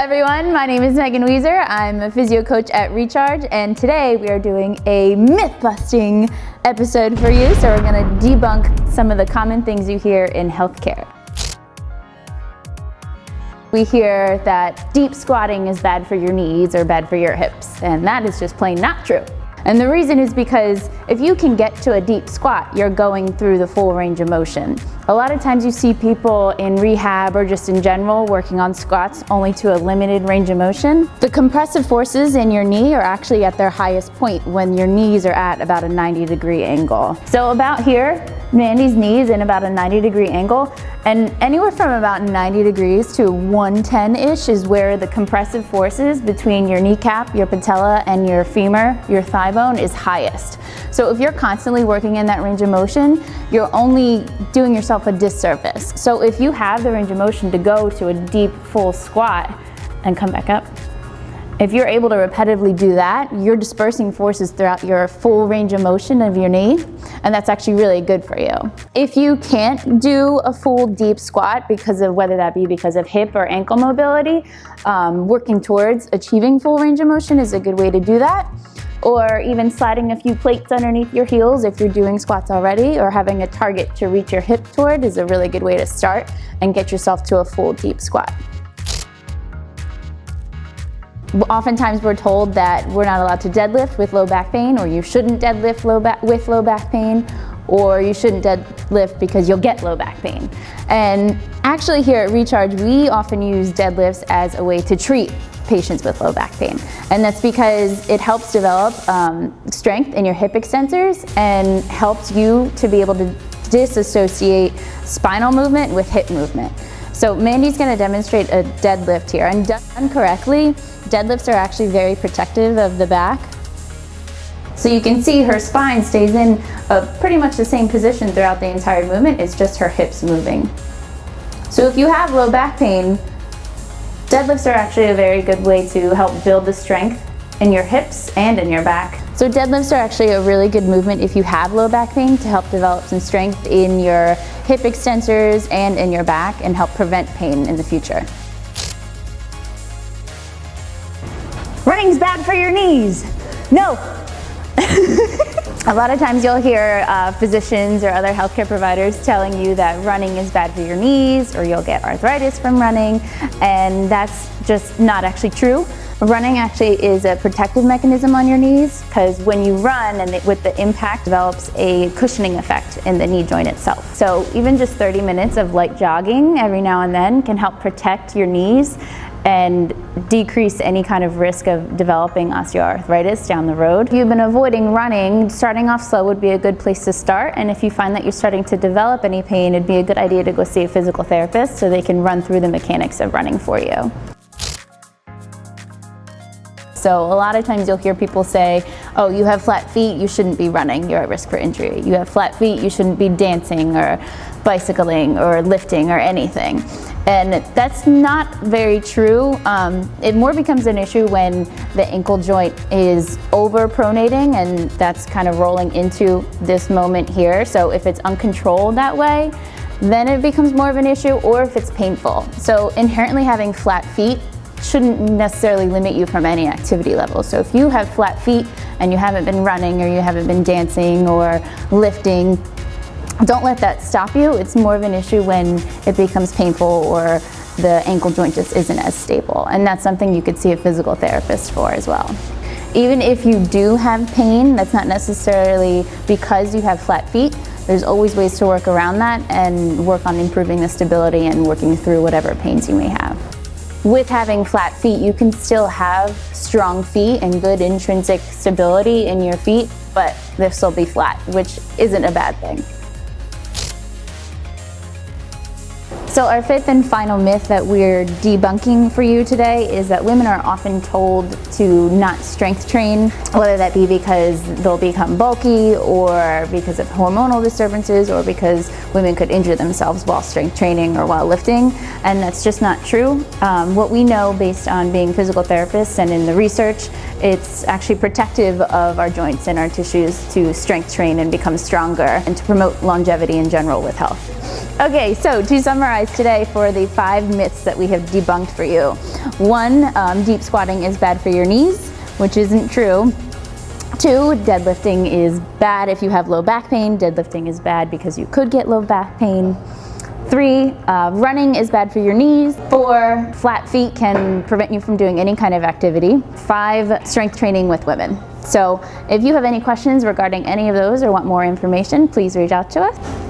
everyone, my name is Meghan Wieser. I'm a physio coach at Recharge, and today we are doing a myth-busting episode for you. So we're gonna debunk some of the common things you hear in healthcare. We hear that deep squatting is bad for your knees or bad for your hips, and that is just plain not true. And the reason is because if you can get to a deep squat, you're going through the full range of motion. A lot of times you see people in rehab or just in general working on squats only to a limited range of motion. The compressive forces in your knee are actually at their highest point when your knees are at about a 90-degree angle. So about here, Mandy's knee is in about a 90-degree angle, and anywhere from about 90 degrees to 110-ish is where the compressive forces between your kneecap, your patella, and your femur, your thigh bone, is highest. So if you're constantly working in that range of motion, you're only doing yourself a disservice. So if you have the range of motion to go to a deep, full squat and come back up, if you're able to repetitively do that, you're dispersing forces throughout your full range of motion of your knee, and that's actually really good for you. If you can't do a full deep squat because of whether that be because of hip or ankle mobility, working towards achieving full range of motion is a good way to do that. Or even sliding a few plates underneath your heels if you're doing squats already, or having a target to reach your hip toward is a really good way to start and get yourself to a full deep squat. Oftentimes we're told that we're not allowed to deadlift with low back pain, or you shouldn't deadlift with low back pain, or you shouldn't deadlift because you'll get low back pain. And actually here at Recharge, we often use deadlifts as a way to treat patients with low back pain. And that's because it helps develop strength in your hip extensors and helps you to be able to disassociate spinal movement with hip movement. So Mandy's gonna demonstrate a deadlift here, and done correctly, deadlifts are actually very protective of the back. So you can see her spine stays in pretty much the same position throughout the entire movement. It's just her hips moving. So if you have low back pain, deadlifts are actually a very good way to help build the strength in your hips and in your back. So deadlifts are actually a really good movement if you have low back pain to help develop some strength in your hip extensors and in your back and help prevent pain in the future. Running's bad for your knees. No. A lot of times you'll hear physicians or other healthcare providers telling you that running is bad for your knees, or you'll get arthritis from running, and that's just not actually true. Running actually is a protective mechanism on your knees, because when you run and with the impact develops a cushioning effect in the knee joint itself. So even just 30 minutes of light jogging every now and then can help protect your knees and decrease any kind of risk of developing osteoarthritis down the road. If you've been avoiding running, starting off slow would be a good place to start, and if you find that you're starting to develop any pain, it'd be a good idea to go see a physical therapist so they can run through the mechanics of running for you. So a lot of times you'll hear people say, oh, you have flat feet, you shouldn't be running, you're at risk for injury. You have flat feet, you shouldn't be dancing or bicycling or lifting or anything. And that's not very true. It more becomes an issue when the ankle joint is over-pronating, and that's kind of rolling into this moment here. So if it's uncontrolled that way, then it becomes more of an issue, or if it's painful. So inherently having flat feet shouldn't necessarily limit you from any activity level. So if you have flat feet and you haven't been running, or you haven't been dancing or lifting, don't let that stop you. It's more of an issue when it becomes painful or the ankle joint just isn't as stable. And that's something you could see a physical therapist for as well. Even if you do have pain, that's not necessarily because you have flat feet. There's always ways to work around that and work on improving the stability and working through whatever pains you may have. With having flat feet, you can still have strong feet and good intrinsic stability in your feet, but they'll still be flat, which isn't a bad thing. So our fifth and final myth that we're debunking for you today is that women are often told to not strength train, whether that be because they'll become bulky, or because of hormonal disturbances, or because women could injure themselves while strength training or while lifting, and that's just not true. What we know based on being physical therapists and in the research, it's actually protective of our joints and our tissues to strength train and become stronger, and to promote longevity in general with health. Okay, so to summarize today for the 5 myths that we have debunked for you. 1, deep squatting is bad for your knees, which isn't true. 2, deadlifting is bad if you have low back pain. Deadlifting is bad because you could get low back pain. 3, running is bad for your knees. 4, flat feet can prevent you from doing any kind of activity. 5, strength training with women. So if you have any questions regarding any of those or want more information, please reach out to us.